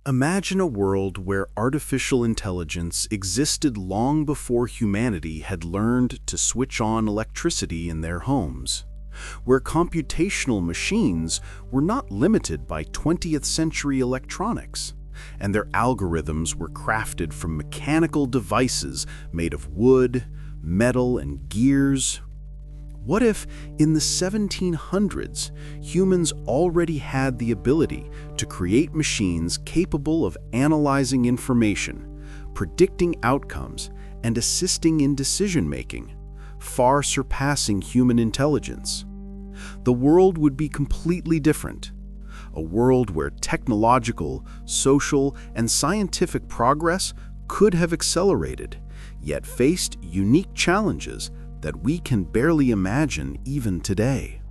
Imagine a world where artificial intelligence existed long before humanity had learned to switch on electricity in their homes, where computational machines were not limited by 20th century electronics, and their algorithms were crafted from mechanical devices made of wood, metal, and gears. What if, in the 1700s, humans already had the ability to create machines capable of analyzing information, predicting outcomes, and assisting in decision-making, far surpassing human intelligence? The world would be completely different. A world where technological, social, and scientific progress could have accelerated, yet faced unique challenges that we can barely imagine even today.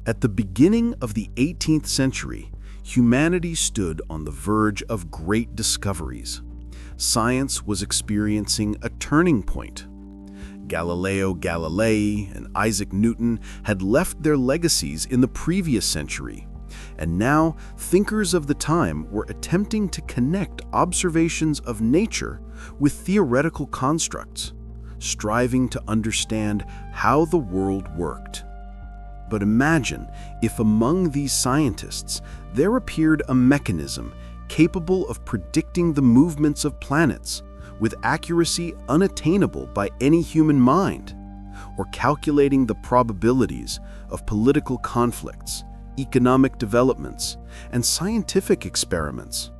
At the beginning of the 18th century, humanity stood on the verge of great discoveries. Science was experiencing a turning point. Galileo Galilei and Isaac Newton had left their legacies in the previous century, and now thinkers of the time were attempting to connect observations of nature with theoretical constructs, striving to understand how the world worked. But imagine if among these scientists there appeared a mechanism capable of predicting the movements of planets with accuracy unattainable by any human mind, or calculating the probabilities of political conflicts, economic developments, and scientific experiments.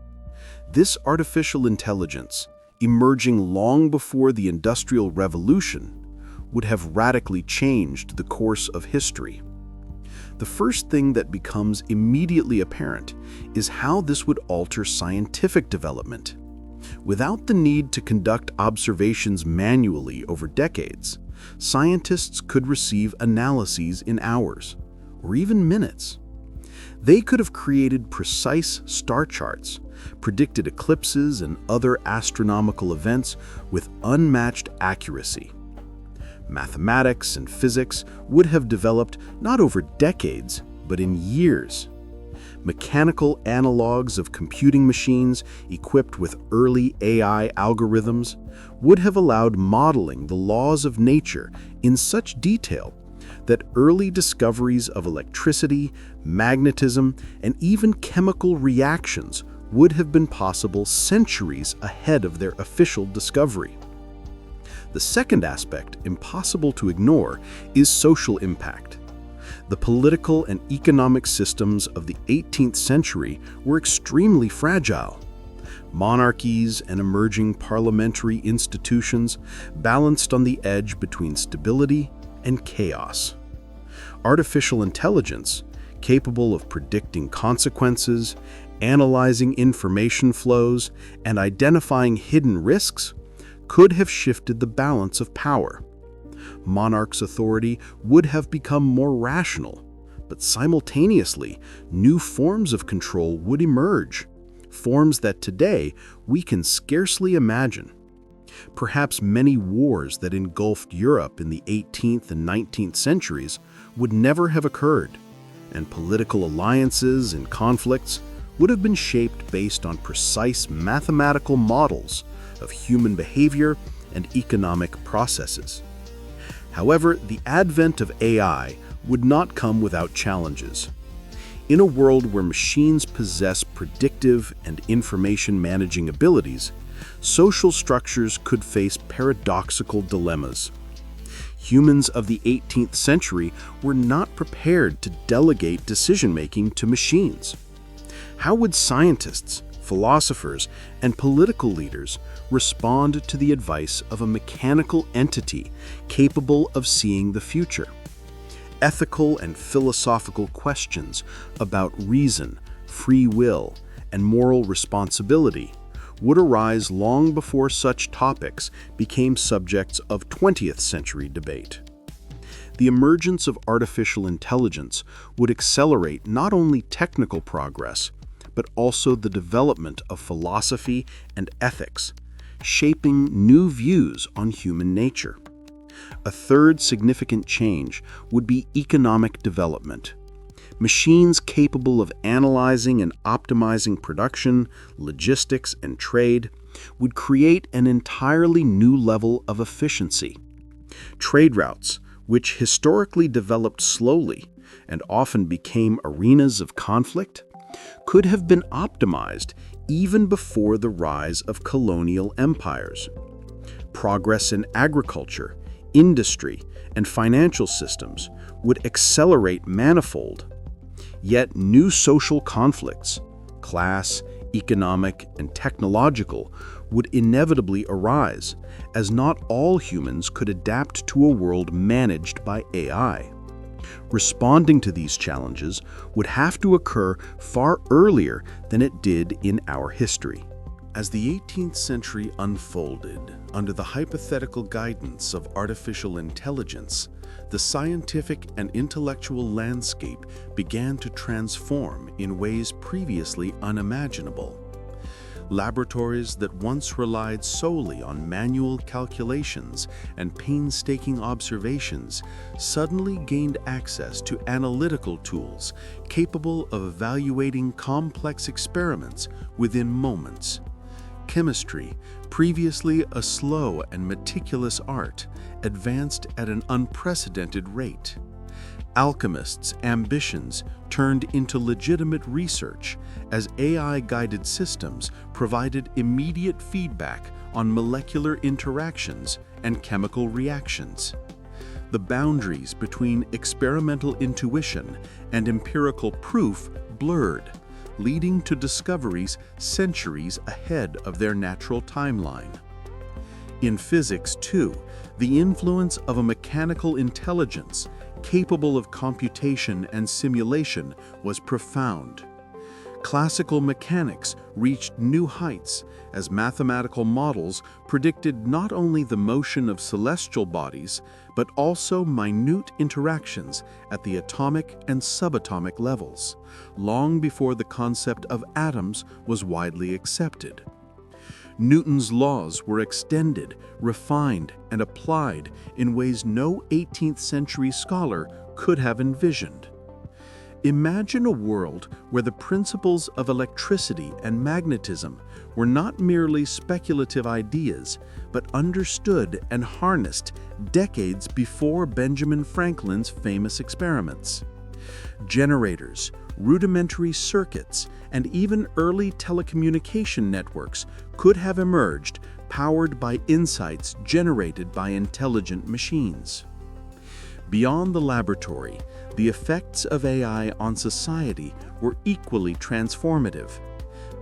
This artificial intelligence, emerging long before the Industrial Revolution, would have radically changed the course of history. The first thing that becomes immediately apparent is how this would alter scientific development. Without the need to conduct observations manually over decades, scientists could receive analyses in hours, or even minutes. They could have created precise star charts, predicted eclipses and other astronomical events with unmatched accuracy. Mathematics and physics would have developed not over decades, but in years. Mechanical analogs of computing machines equipped with early AI algorithms would have allowed modeling the laws of nature in such detail that early discoveries of electricity, magnetism, and even chemical reactions would have been possible centuries ahead of their official discovery. The second aspect, impossible to ignore, is social impact. The political and economic systems of the 18th century were extremely fragile. Monarchies and emerging parliamentary institutions balanced on the edge between stability and chaos. Artificial intelligence, capable of predicting consequences, analyzing information flows, and identifying hidden risks, could have shifted the balance of power. Monarchs' authority would have become more rational, but simultaneously, new forms of control would emerge, forms that today we can scarcely imagine. Perhaps many wars that engulfed Europe in the 18th and 19th centuries would never have occurred, and political alliances and conflicts would have been shaped based on precise mathematical models of human behavior and economic processes. However, the advent of AI would not come without challenges. In a world where machines possess predictive and information managing abilities, social structures could face paradoxical dilemmas. Humans of the 18th century were not prepared to delegate decision-making to machines. How would scientists, philosophers, and political leaders respond to the advice of a mechanical entity capable of seeing the future? Ethical and philosophical questions about reason, free will, and moral responsibility would arise long before such topics became subjects of 20th century debate. The emergence of artificial intelligence would accelerate not only technical progress, but also the development of philosophy and ethics, shaping new views on human nature. A third significant change would be economic development. Machines capable of analyzing and optimizing production, logistics, and trade would create an entirely new level of efficiency. Trade routes, which historically developed slowly and often became arenas of conflict, could have been optimized even before the rise of colonial empires. Progress in agriculture, industry, and financial systems would accelerate manifold. Yet new social conflicts, class, economic, and technological, would inevitably arise, as not all humans could adapt to a world managed by AI. Responding to these challenges would have to occur far earlier than it did in our history. As the 18th century unfolded under the hypothetical guidance of artificial intelligence, the scientific and intellectual landscape began to transform in ways previously unimaginable. Laboratories that once relied solely on manual calculations and painstaking observations suddenly gained access to analytical tools capable of evaluating complex experiments within moments. Chemistry, previously a slow and meticulous art, advanced at an unprecedented rate. Alchemists' ambitions turned into legitimate research as AI-guided systems provided immediate feedback on molecular interactions and chemical reactions. The boundaries between experimental intuition and empirical proof blurred, leading to discoveries centuries ahead of their natural timeline. In physics, too, the influence of a mechanical intelligence capable of computation and simulation was profound. Classical mechanics reached new heights as mathematical models predicted not only the motion of celestial bodies, but also minute interactions at the atomic and subatomic levels, long before the concept of atoms was widely accepted. Newton's laws were extended, refined, and applied in ways no 18th century scholar could have envisioned. Imagine a world where the principles of electricity and magnetism were not merely speculative ideas, but understood and harnessed decades before Benjamin Franklin's famous experiments. Generators, rudimentary circuits, and even early telecommunication networks could have emerged, powered by insights generated by intelligent machines. Beyond the laboratory, the effects of AI on society were equally transformative.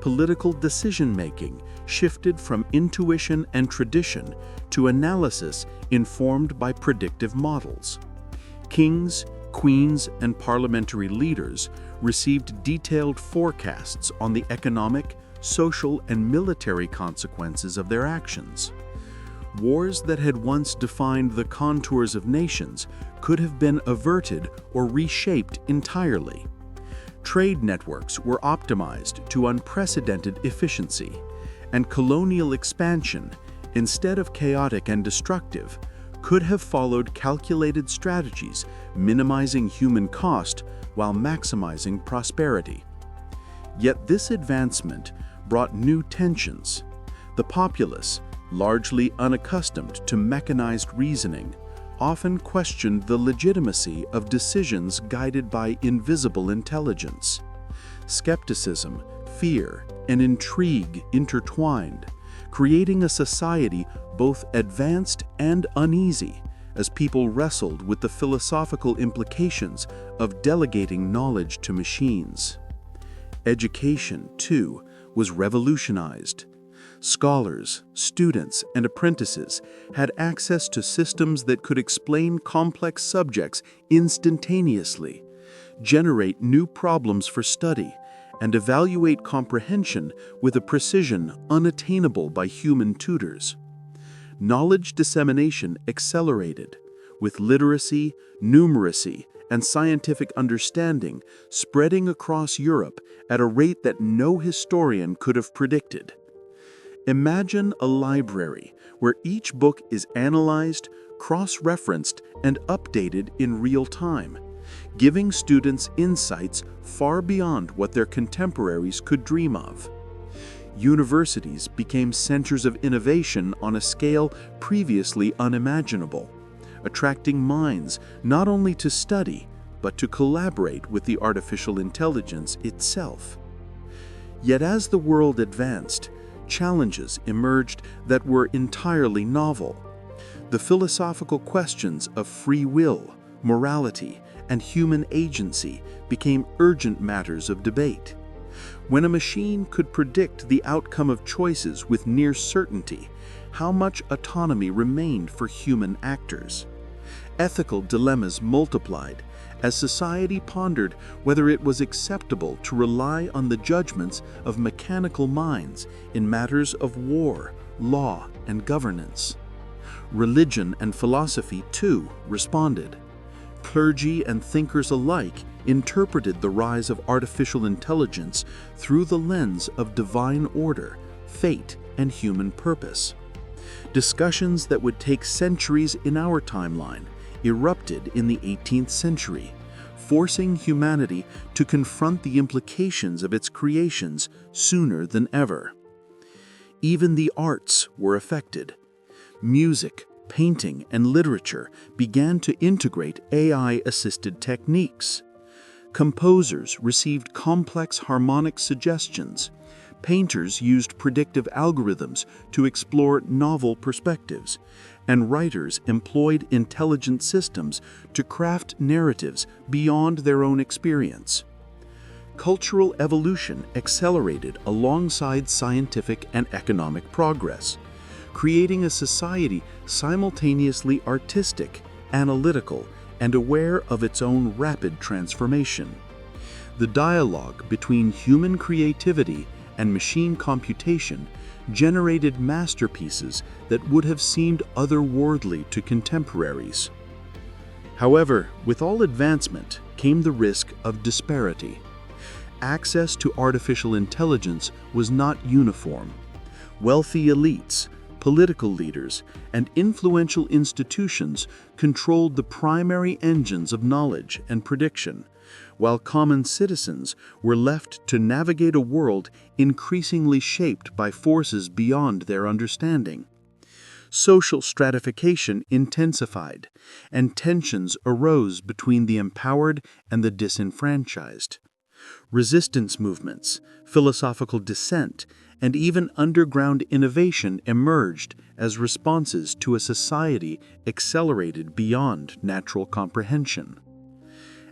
Political decision-making shifted from intuition and tradition to analysis informed by predictive models. Kings, queens, and parliamentary leaders received detailed forecasts on the economic, social, and military consequences of their actions. Wars that had once defined the contours of nations could have been averted or reshaped entirely. Trade networks were optimized to unprecedented efficiency, and colonial expansion, instead of chaotic and destructive, could have followed calculated strategies, minimizing human cost while maximizing prosperity. Yet this advancement brought new tensions. The populace, largely unaccustomed to mechanized reasoning, often questioned the legitimacy of decisions guided by invisible intelligence. Skepticism, fear, and intrigue intertwined, creating a society both advanced and uneasy as people wrestled with the philosophical implications of delegating knowledge to machines. Education, too, was revolutionized. Scholars, students, and apprentices had access to systems that could explain complex subjects instantaneously, generate new problems for study, and evaluate comprehension with a precision unattainable by human tutors. Knowledge dissemination accelerated, with literacy, numeracy, and scientific understanding spreading across Europe at a rate that no historian could have predicted. Imagine a library where each book is analyzed, cross-referenced, and updated in real time, giving students insights far beyond what their contemporaries could dream of. Universities became centers of innovation on a scale previously unimaginable, attracting minds not only to study, but to collaborate with the artificial intelligence itself. Yet as the world advanced, challenges emerged that were entirely novel. The philosophical questions of free will, morality, and human agency became urgent matters of debate. When a machine could predict the outcome of choices with near certainty, how much autonomy remained for human actors? Ethical dilemmas multiplied as society pondered whether it was acceptable to rely on the judgments of mechanical minds in matters of war, law, and governance. Religion and philosophy, too, responded. Clergy and thinkers alike interpreted the rise of artificial intelligence through the lens of divine order, fate, and human purpose. Discussions that would take centuries in our timeline erupted in the 18th century, forcing humanity to confront the implications of its creations sooner than ever. Even the arts were affected. Music, painting, and literature began to integrate AI-assisted techniques. Composers received complex harmonic suggestions. Painters used predictive algorithms to explore novel perspectives, and writers employed intelligent systems to craft narratives beyond their own experience. Cultural evolution accelerated alongside scientific and economic progress, creating a society simultaneously artistic, analytical, and aware of its own rapid transformation. The dialogue between human creativity and machine computation generated masterpieces that would have seemed otherworldly to contemporaries. However, with all advancement came the risk of disparity. Access to artificial intelligence was not uniform. Wealthy elites, political leaders, and influential institutions controlled the primary engines of knowledge and prediction, while common citizens were left to navigate a world increasingly shaped by forces beyond their understanding. Social stratification intensified, and tensions arose between the empowered and the disenfranchised. Resistance movements, philosophical dissent, and even underground innovation emerged as responses to a society accelerated beyond natural comprehension.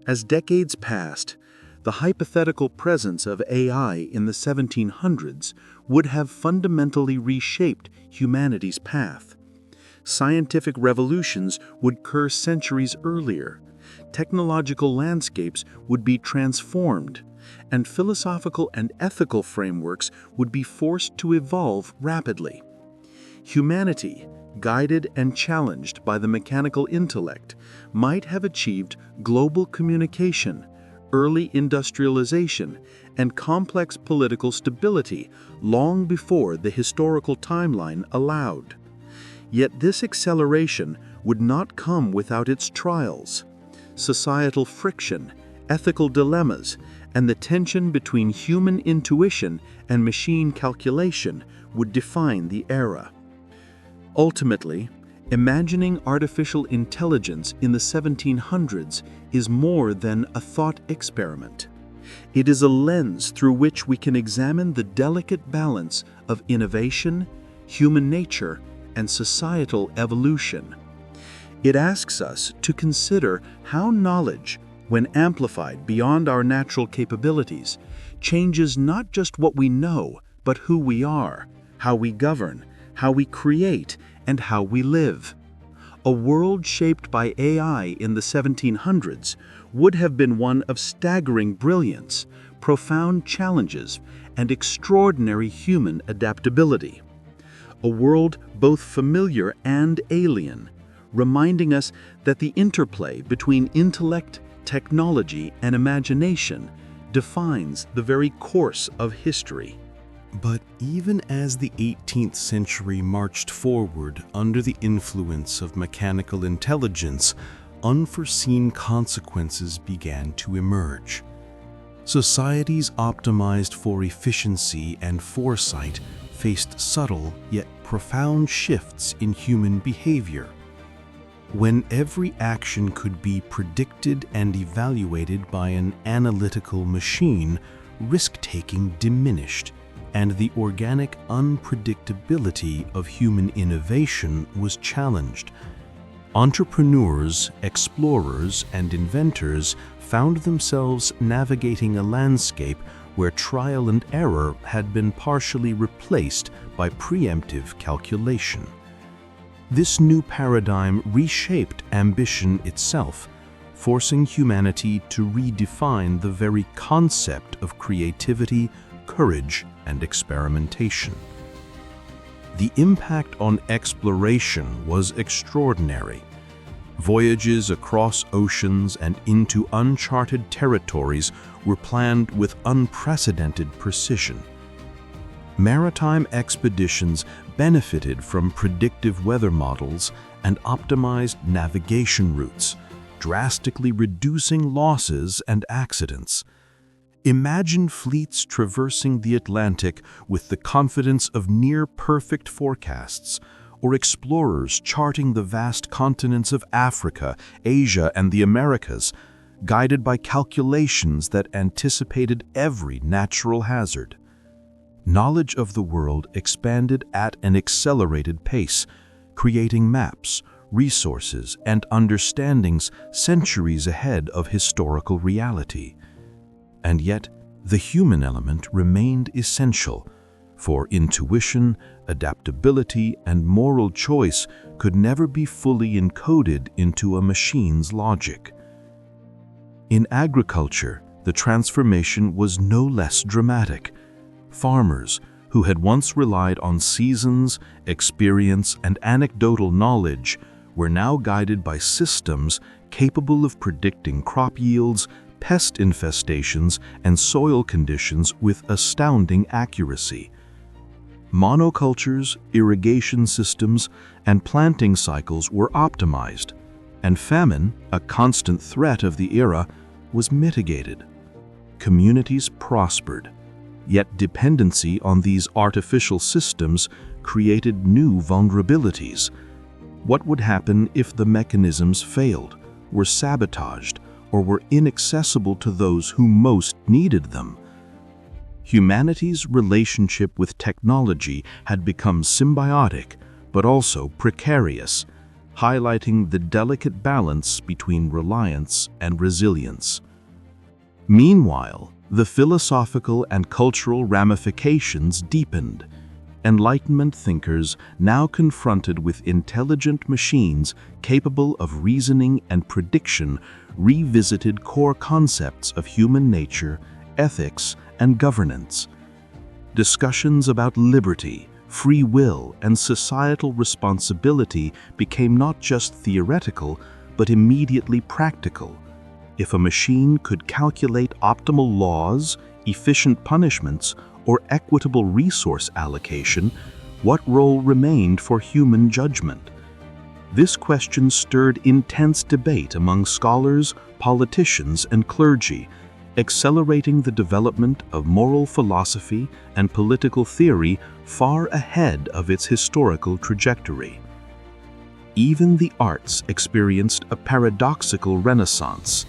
As decades passed, the hypothetical presence of AI in the 1700s would have fundamentally reshaped humanity's path. Scientific revolutions would occur centuries earlier, technological landscapes would be transformed, and philosophical and ethical frameworks would be forced to evolve rapidly. Humanity, guided and challenged by the mechanical intellect, might have achieved global communication, early industrialization, and complex political stability long before the historical timeline allowed. Yet this acceleration would not come without its trials. Societal friction, ethical dilemmas, and the tension between human intuition and machine calculation would define the era. Ultimately, imagining artificial intelligence in the 1700s is more than a thought experiment. It is a lens through which we can examine the delicate balance of innovation, human nature, and societal evolution. It asks us to consider how knowledge, when amplified beyond our natural capabilities, changes not just what we know, but who we are, how we govern, how we create, and how we live. A world shaped by AI in the 1700s would have been one of staggering brilliance, profound challenges, and extraordinary human adaptability. A world both familiar and alien, reminding us that the interplay between intellect, technology, and imagination defines the very course of history. But even as the 18th century marched forward under the influence of mechanical intelligence, unforeseen consequences began to emerge. Societies optimized for efficiency and foresight faced subtle yet profound shifts in human behavior. When every action could be predicted and evaluated by an analytical machine, risk-taking diminished, and the organic unpredictability of human innovation was challenged. Entrepreneurs, explorers, and inventors found themselves navigating a landscape where trial and error had been partially replaced by preemptive calculation. This new paradigm reshaped ambition itself, forcing humanity to redefine the very concept of creativity, courage, and experimentation. The impact on exploration was extraordinary. Voyages across oceans and into uncharted territories were planned with unprecedented precision. Maritime expeditions benefited from predictive weather models and optimized navigation routes, drastically reducing losses and accidents. Imagine fleets traversing the Atlantic with the confidence of near-perfect forecasts, or explorers charting the vast continents of Africa, Asia, and the Americas, guided by calculations that anticipated every natural hazard. Knowledge of the world expanded at an accelerated pace, creating maps, resources, and understandings centuries ahead of historical reality. And yet, the human element remained essential, for intuition, adaptability, and moral choice could never be fully encoded into a machine's logic. In agriculture, the transformation was no less dramatic. Farmers, who had once relied on seasons, experience, and anecdotal knowledge, were now guided by systems capable of predicting crop yields, pest infestations, and soil conditions with astounding accuracy. Monocultures, irrigation systems, and planting cycles were optimized, and famine, a constant threat of the era, was mitigated. Communities prospered, yet dependency on these artificial systems created new vulnerabilities. What would happen if the mechanisms failed, were sabotaged, or were inaccessible to those who most needed them? Humanity's relationship with technology had become symbiotic, but also precarious, highlighting the delicate balance between reliance and resilience. Meanwhile, the philosophical and cultural ramifications deepened. Enlightenment thinkers, now confronted with intelligent machines capable of reasoning and prediction, revisited core concepts of human nature, ethics, and governance. Discussions about liberty, free will, and societal responsibility became not just theoretical, but immediately practical. If a machine could calculate optimal laws, efficient punishments, or equitable resource allocation, what role remained for human judgment? This question stirred intense debate among scholars, politicians, and clergy, accelerating the development of moral philosophy and political theory far ahead of its historical trajectory. Even the arts experienced a paradoxical renaissance.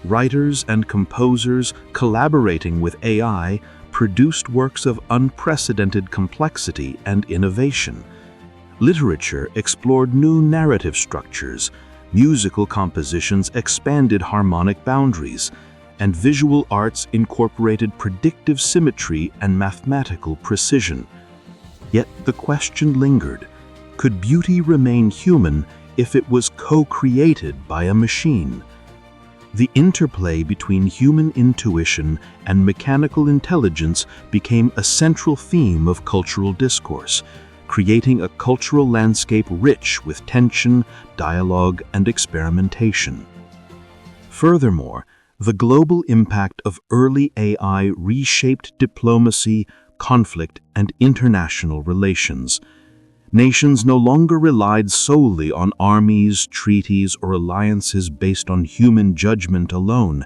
Writers and composers collaborating with AI produced works of unprecedented complexity and innovation. Literature explored new narrative structures, musical compositions expanded harmonic boundaries, and visual arts incorporated predictive symmetry and mathematical precision. Yet the question lingered: could beauty remain human if it was co-created by a machine? The interplay between human intuition and mechanical intelligence became a central theme of cultural discourse, creating a cultural landscape rich with tension, dialogue, and experimentation. Furthermore, the global impact of early AI reshaped diplomacy, conflict, and international relations. Nations no longer relied solely on armies, treaties, or alliances based on human judgment alone.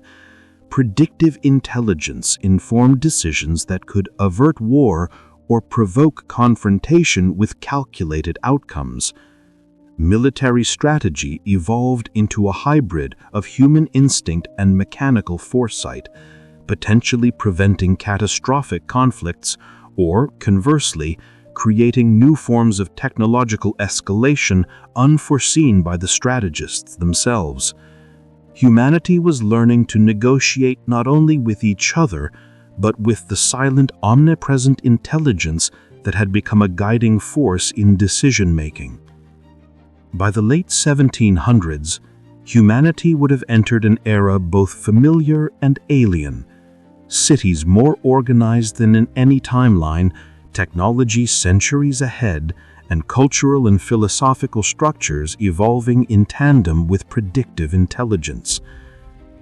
Predictive intelligence informed decisions that could avert war or provoke confrontation with calculated outcomes. Military strategy evolved into a hybrid of human instinct and mechanical foresight, potentially preventing catastrophic conflicts or, conversely, creating new forms of technological escalation unforeseen by the strategists themselves. Humanity was learning to negotiate not only with each other, but with the silent, omnipresent intelligence that had become a guiding force in decision-making. By the late 1700s, humanity would have entered an era both familiar and alien. Cities more organized than in any timeline, technology centuries ahead, and cultural and philosophical structures evolving in tandem with predictive intelligence.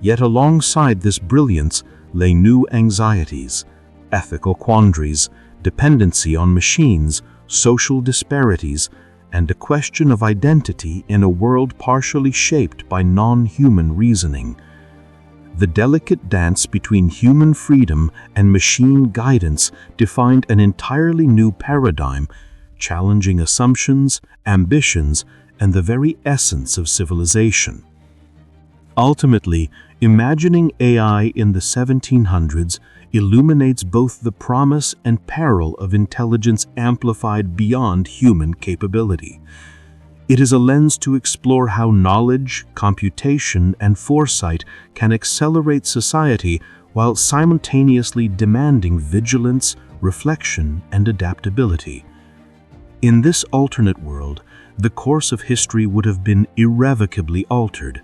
Yet alongside this brilliance lay new anxieties, ethical quandaries, dependency on machines, social disparities, and a question of identity in a world partially shaped by non-human reasoning. The delicate dance between human freedom and machine guidance defined an entirely new paradigm, challenging assumptions, ambitions, and the very essence of civilization. Ultimately, imagining AI in the 1700s illuminates both the promise and peril of intelligence amplified beyond human capability. It is a lens to explore how knowledge, computation, and foresight can accelerate society while simultaneously demanding vigilance, reflection, and adaptability. In this alternate world, the course of history would have been irrevocably altered,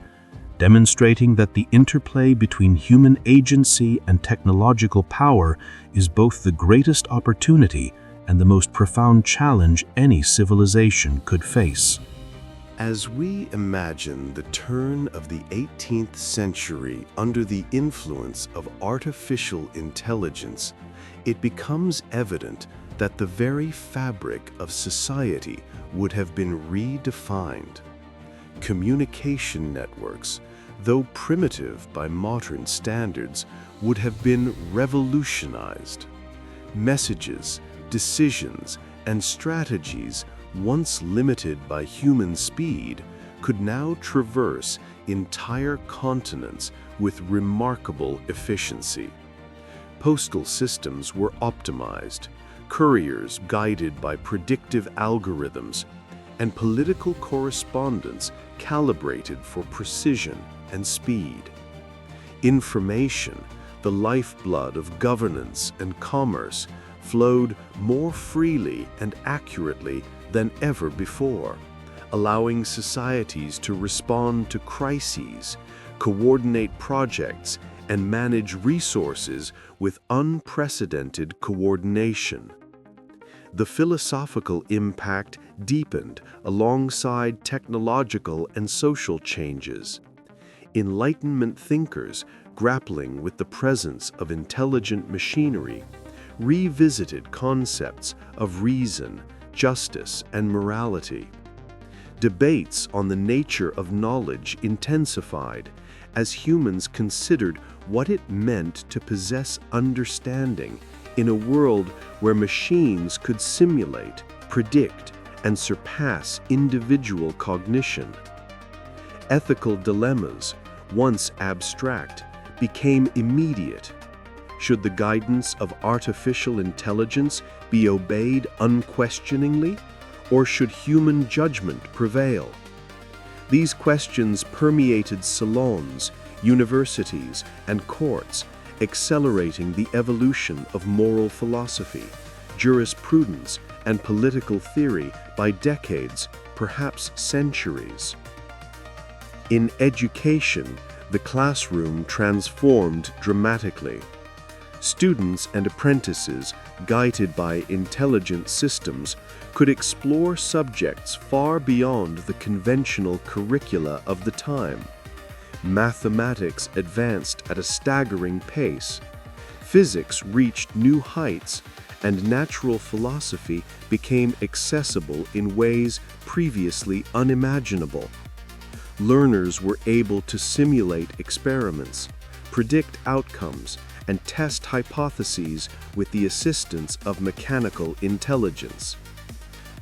demonstrating that the interplay between human agency and technological power is both the greatest opportunity and the most profound challenge any civilization could face. As we imagine the turn of the 18th century under the influence of artificial intelligence, it becomes evident that the very fabric of society would have been redefined. Communication networks, though primitive by modern standards, would have been revolutionized. Messages, decisions, and strategies once limited by human speed could now traverse entire continents with remarkable efficiency. Postal systems were optimized, couriers guided by predictive algorithms, and political correspondence calibrated for precision and speed. Information, the lifeblood of governance and commerce, flowed more freely and accurately than ever before, allowing societies to respond to crises, coordinate projects, and manage resources with unprecedented coordination. The philosophical impact deepened alongside technological and social changes. Enlightenment thinkers grappling with the presence of intelligent machinery revisited concepts of reason, justice, and morality. Debates on the nature of knowledge intensified as humans considered what it meant to possess understanding in a world where machines could simulate, predict, and surpass individual cognition. Ethical dilemmas, once abstract, became immediate. Should the guidance of artificial intelligence be obeyed unquestioningly, or should human judgment prevail? These questions permeated salons, universities, and courts, accelerating the evolution of moral philosophy, jurisprudence, and political theory by decades, perhaps centuries. In education, the classroom transformed dramatically. Students and apprentices, guided by intelligent systems, could explore subjects far beyond the conventional curricula of the time. Mathematics advanced at a staggering pace. Physics reached new heights, and natural philosophy became accessible in ways previously unimaginable. Learners were able to simulate experiments, predict outcomes, and test hypotheses with the assistance of mechanical intelligence.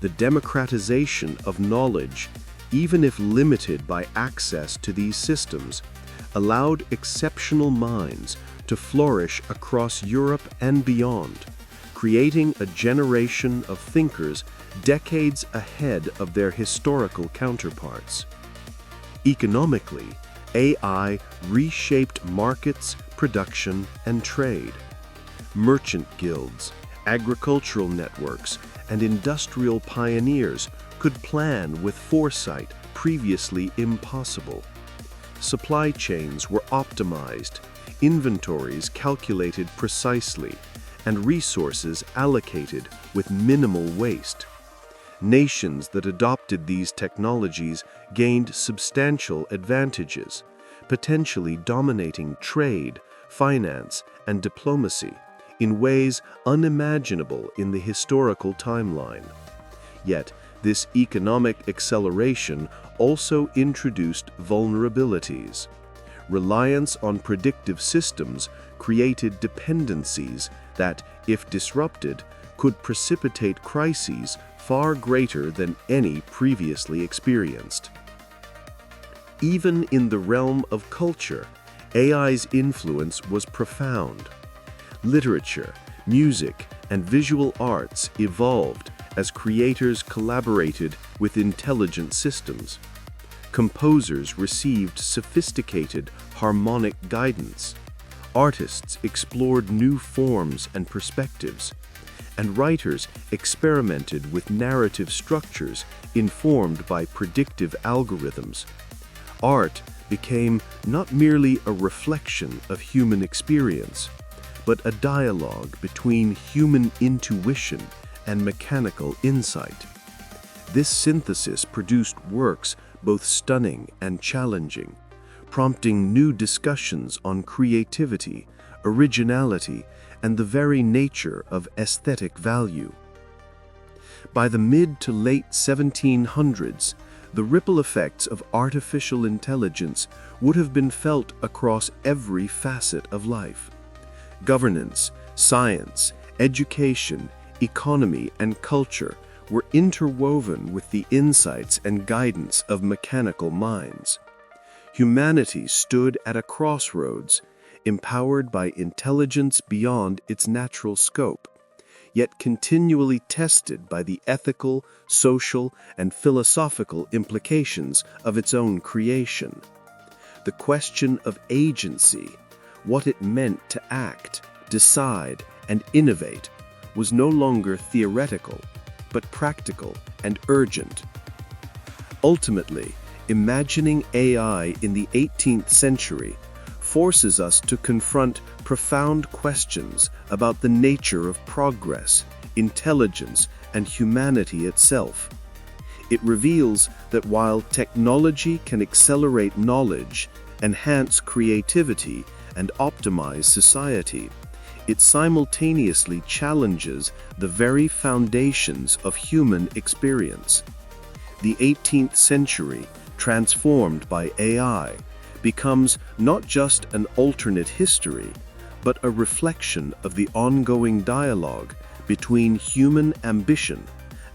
The democratization of knowledge, even if limited by access to these systems, allowed exceptional minds to flourish across Europe and beyond, creating a generation of thinkers decades ahead of their historical counterparts. Economically, AI reshaped markets, production, and trade. Merchant guilds, agricultural networks, and industrial pioneers could plan with foresight previously impossible. Supply chains were optimized, inventories calculated precisely, and resources allocated with minimal waste. Nations that adopted these technologies gained substantial advantages, potentially dominating trade, finance, and diplomacy in ways unimaginable in the historical timeline. Yet, this economic acceleration also introduced vulnerabilities. Reliance on predictive systems created dependencies that, if disrupted, could precipitate crises far greater than any previously experienced. Even in the realm of culture, AI's influence was profound. Literature, music, and visual arts evolved as creators collaborated with intelligent systems. Composers received sophisticated harmonic guidance. Artists explored new forms and perspectives, and writers experimented with narrative structures informed by predictive algorithms. Art became not merely a reflection of human experience, but a dialogue between human intuition and mechanical insight. This synthesis produced works both stunning and challenging, prompting new discussions on creativity, originality, and the very nature of aesthetic value. By the mid to late 1700s, the ripple effects of artificial intelligence would have been felt across every facet of life. Governance, science, education, economy, and culture were interwoven with the insights and guidance of mechanical minds. Humanity stood at a crossroads, empowered by intelligence beyond its natural scope, yet continually tested by the ethical, social, and philosophical implications of its own creation. The question of agency, what it meant to act, decide, and innovate, was no longer theoretical, but practical and urgent. Ultimately, imagining AI in the 18th century forces us to confront profound questions about the nature of progress, intelligence, and humanity itself. It reveals that while technology can accelerate knowledge, enhance creativity, and optimize society, it simultaneously challenges the very foundations of human experience. The 18th century, transformed by AI, becomes not just an alternate history, but a reflection of the ongoing dialogue between human ambition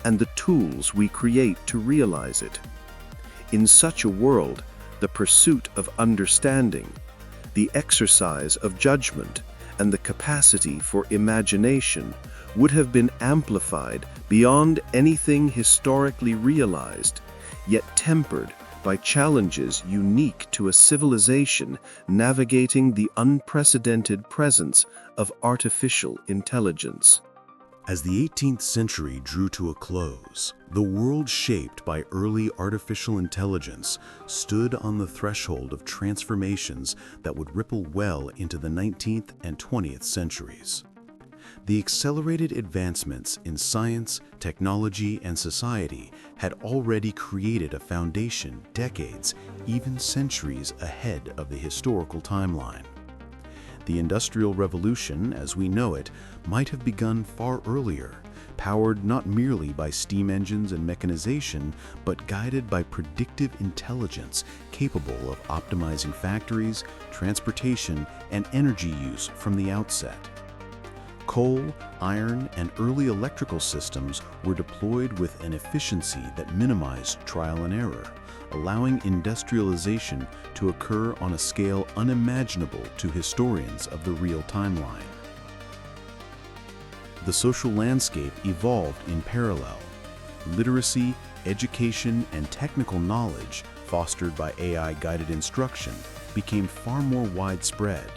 and the tools we create to realize it. In such a world, the pursuit of understanding, the exercise of judgment, and the capacity for imagination would have been amplified beyond anything historically realized, yet tempered by challenges unique to a civilization navigating the unprecedented presence of artificial intelligence. As the 18th century drew to a close, the world shaped by early artificial intelligence stood on the threshold of transformations that would ripple well into the 19th and 20th centuries. The accelerated advancements in science, technology, and society had already created a foundation decades, even centuries ahead of the historical timeline. The Industrial Revolution, as we know it, might have begun far earlier, powered not merely by steam engines and mechanization, but guided by predictive intelligence capable of optimizing factories, transportation, and energy use from the outset. Coal, iron, and early electrical systems were deployed with an efficiency that minimized trial and error, allowing industrialization to occur on a scale unimaginable to historians of the real timeline. The social landscape evolved in parallel. Literacy, education, and technical knowledge, fostered by AI-guided instruction, became far more widespread.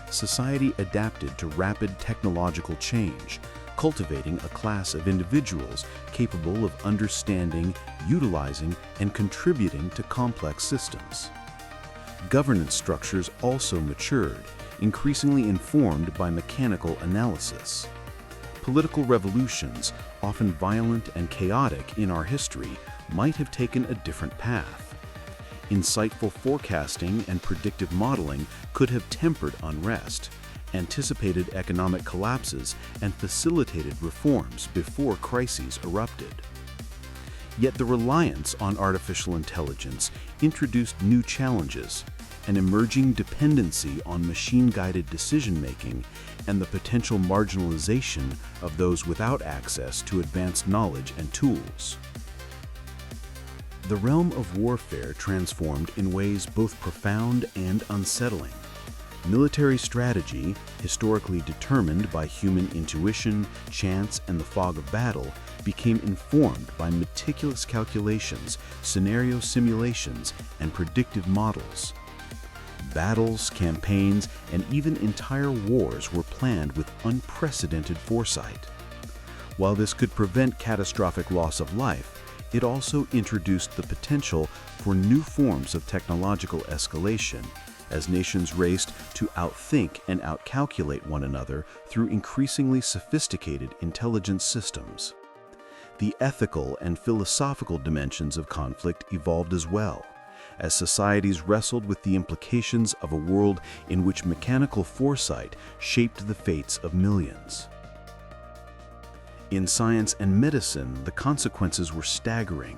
Society adapted to rapid technological change, cultivating a class of individuals capable of understanding, utilizing, and contributing to complex systems. Governance structures also matured, increasingly informed by mechanical analysis. Political revolutions, often violent and chaotic in our history, might have taken a different path. Insightful forecasting and predictive modeling could have tempered unrest, anticipated economic collapses, and facilitated reforms before crises erupted. Yet the reliance on artificial intelligence introduced new challenges, an emerging dependency on machine-guided decision-making, and the potential marginalization of those without access to advanced knowledge and tools. The realm of warfare transformed in ways both profound and unsettling. Military strategy, historically determined by human intuition, chance, and the fog of battle, became informed by meticulous calculations, scenario simulations, and predictive models. Battles, campaigns, and even entire wars were planned with unprecedented foresight. While this could prevent catastrophic loss of life, it also introduced the potential for new forms of technological escalation, as nations raced to outthink and outcalculate one another through increasingly sophisticated intelligence systems. The ethical and philosophical dimensions of conflict evolved as well, as societies wrestled with the implications of a world in which mechanical foresight shaped the fates of millions. In science and medicine, the consequences were staggering.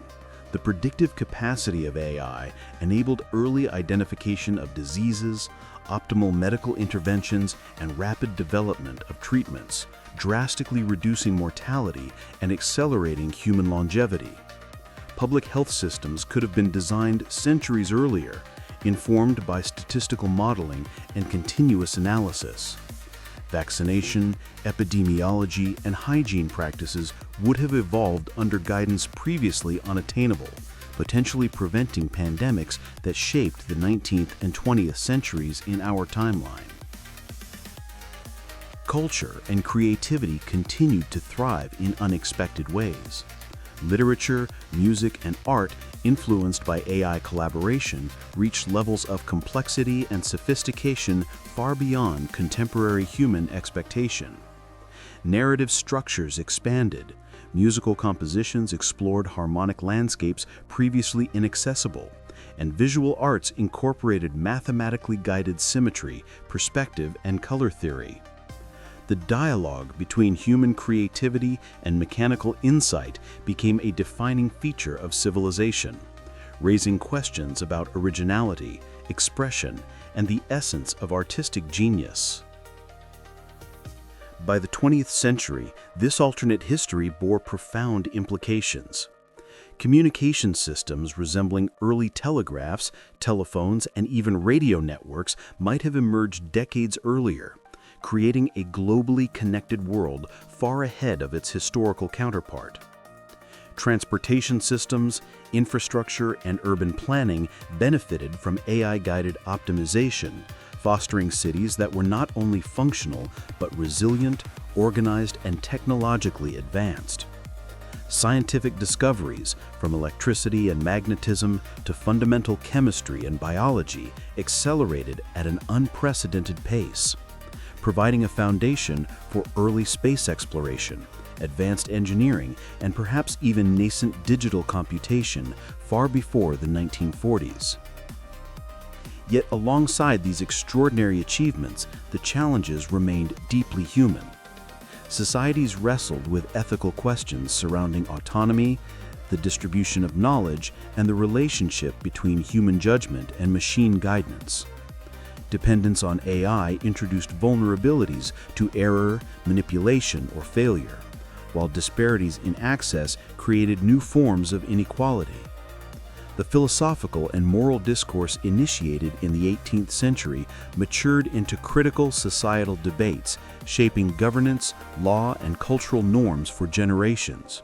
The predictive capacity of AI enabled early identification of diseases, optimal medical interventions, and rapid development of treatments, drastically reducing mortality and accelerating human longevity. Public health systems could have been designed centuries earlier, informed by statistical modeling and continuous analysis. Vaccination, epidemiology, and hygiene practices would have evolved under guidance previously unattainable, potentially preventing pandemics that shaped the 19th and 20th centuries in our timeline. Culture and creativity continued to thrive in unexpected ways. Literature, music, and art, influenced by AI collaboration, reached levels of complexity and sophistication far beyond contemporary human expectation. Narrative structures expanded. Musical compositions explored harmonic landscapes previously inaccessible, and visual arts incorporated mathematically guided symmetry, perspective, and color theory. The dialogue between human creativity and mechanical insight became a defining feature of civilization, raising questions about originality, expression, and the essence of artistic genius. By the 20th century, this alternate history bore profound implications. Communication systems resembling early telegraphs, telephones, and even radio networks might have emerged decades earlier, creating a globally connected world far ahead of its historical counterpart. Transportation systems, infrastructure, and urban planning benefited from AI-guided optimization, fostering cities that were not only functional, but resilient, organized, and technologically advanced. Scientific discoveries, from electricity and magnetism to fundamental chemistry and biology, accelerated at an unprecedented pace, providing a foundation for early space exploration, advanced engineering, and perhaps even nascent digital computation far before the 1940s. Yet alongside these extraordinary achievements, the challenges remained deeply human. Societies wrestled with ethical questions surrounding autonomy, the distribution of knowledge, and the relationship between human judgment and machine guidance. Dependence on AI introduced vulnerabilities to error, manipulation, or failure, while disparities in access created new forms of inequality. The philosophical and moral discourse initiated in the 18th century matured into critical societal debates, shaping governance, law, and cultural norms for generations.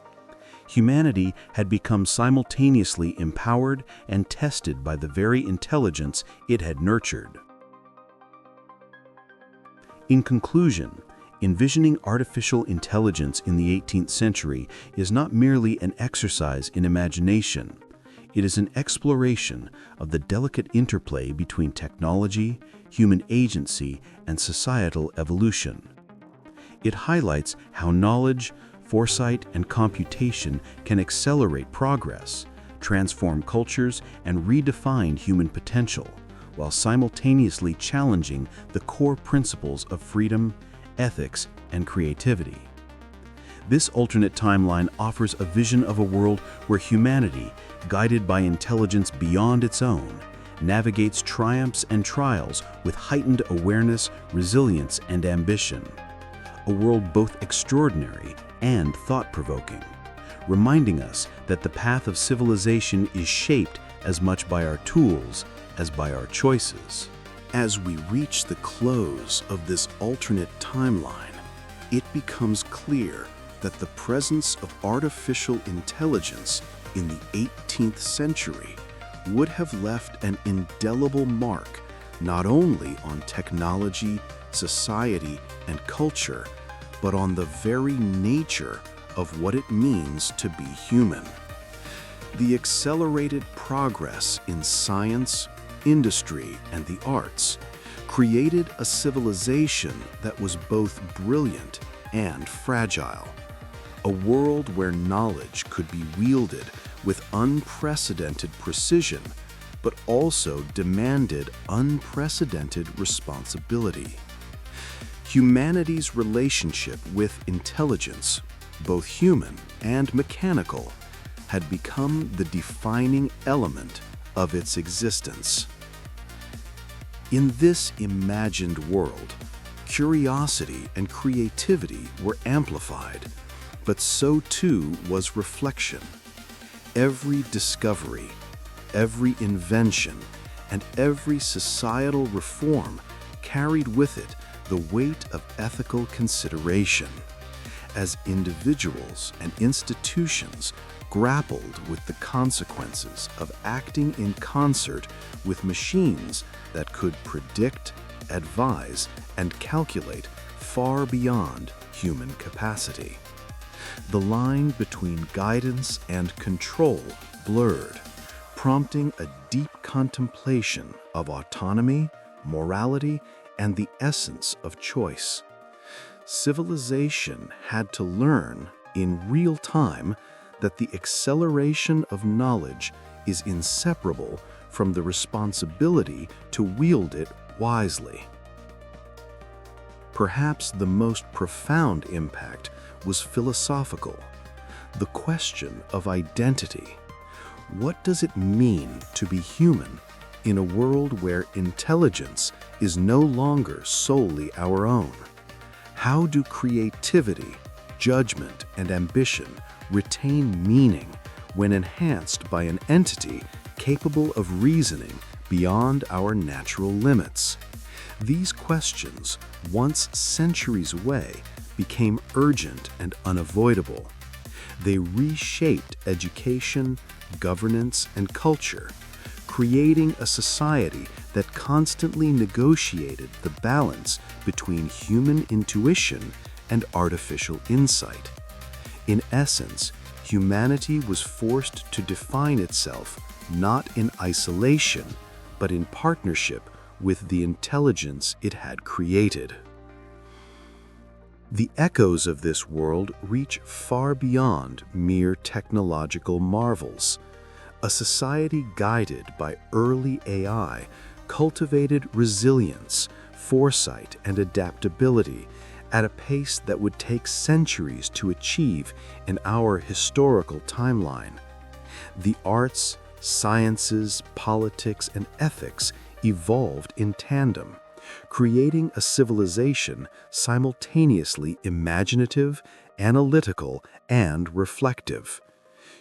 Humanity had become simultaneously empowered and tested by the very intelligence it had nurtured. In conclusion, envisioning artificial intelligence in the 18th century is not merely an exercise in imagination. It is an exploration of the delicate interplay between technology, human agency, and societal evolution. It highlights how knowledge, foresight, and computation can accelerate progress, transform cultures, and redefine human potential, while simultaneously challenging the core principles of freedom, ethics, and creativity. This alternate timeline offers a vision of a world where humanity, guided by intelligence beyond its own, navigates triumphs and trials with heightened awareness, resilience, and ambition. A world both extraordinary and thought-provoking, reminding us that the path of civilization is shaped as much by our tools as by our choices. As we reach the close of this alternate timeline, it becomes clear that the presence of artificial intelligence in the 18th century would have left an indelible mark not only on technology, society, and culture, but on the very nature of what it means to be human. The accelerated progress in science, industry, and the arts created a civilization that was both brilliant and fragile. A world where knowledge could be wielded with unprecedented precision, but also demanded unprecedented responsibility. Humanity's relationship with intelligence, both human and mechanical, had become the defining element of its existence. In this imagined world, curiosity and creativity were amplified, but so too was reflection. Every discovery, every invention, and every societal reform carried with it the weight of ethical consideration. As individuals and institutions grappled with the consequences of acting in concert with machines that could predict, advise, and calculate far beyond human capacity. The line between guidance and control blurred, prompting a deep contemplation of autonomy, morality, and the essence of choice. Civilization had to learn in real time that the acceleration of knowledge is inseparable from the responsibility to wield it wisely. Perhaps the most profound impact was philosophical. The question of identity. What does it mean to be human in a world where intelligence is no longer solely our own? How do creativity, judgment, and ambition retain meaning when enhanced by an entity capable of reasoning beyond our natural limits? These questions, once centuries away, became urgent and unavoidable. They reshaped education, governance, and culture, creating a society that constantly negotiated the balance between human intuition and artificial insight. In essence, humanity was forced to define itself not in isolation, but in partnership with the intelligence it had created. The echoes of this world reach far beyond mere technological marvels. A society guided by early AI cultivated resilience, foresight, and adaptability at a pace that would take centuries to achieve in our historical timeline. The arts, sciences, politics, and ethics evolved in tandem, creating a civilization simultaneously imaginative, analytical, and reflective.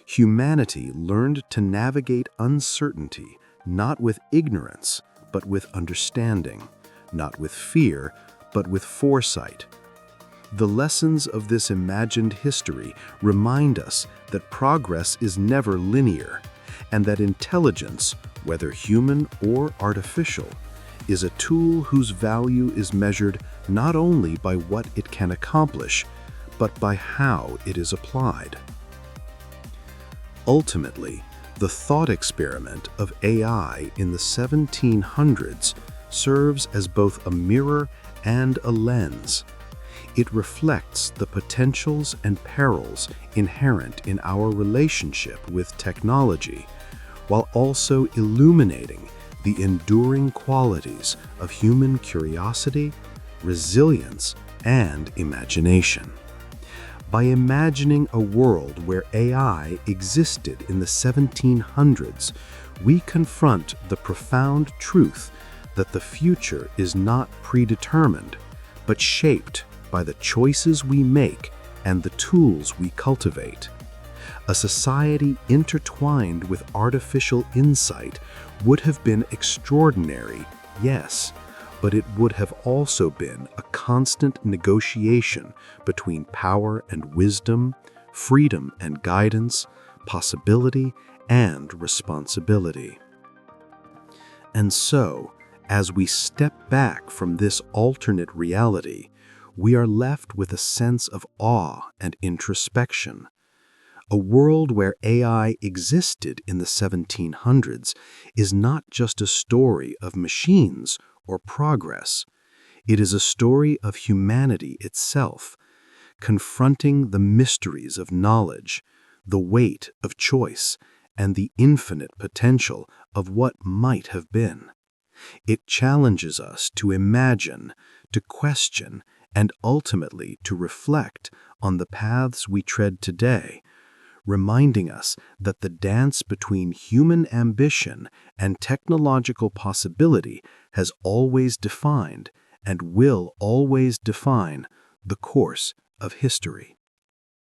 Humanity learned to navigate uncertainty not with ignorance, but with understanding, not with fear, but with foresight. The lessons of this imagined history remind us that progress is never linear, and that intelligence, whether human or artificial, is a tool whose value is measured not only by what it can accomplish, but by how it is applied. Ultimately, the thought experiment of AI in the 1700s serves as both a mirror and a lens. It reflects the potentials and perils inherent in our relationship with technology, while also illuminating the enduring qualities of human curiosity, resilience, and imagination. By imagining a world where AI existed in the 1700s, we confront the profound truth that the future is not predetermined, but shaped by the choices we make and the tools we cultivate. A society intertwined with artificial insight would have been extraordinary, yes, but it would have also been a constant negotiation between power and wisdom, freedom and guidance, possibility and responsibility. And so, as we step back from this alternate reality, we are left with a sense of awe and introspection. A world where AI existed in the 1700s is not just a story of machines or progress. It is a story of humanity itself, confronting the mysteries of knowledge, the weight of choice, and the infinite potential of what might have been. It challenges us to imagine, to question, and ultimately to reflect on the paths we tread today, reminding us that the dance between human ambition and technological possibility has always defined and will always define the course of history.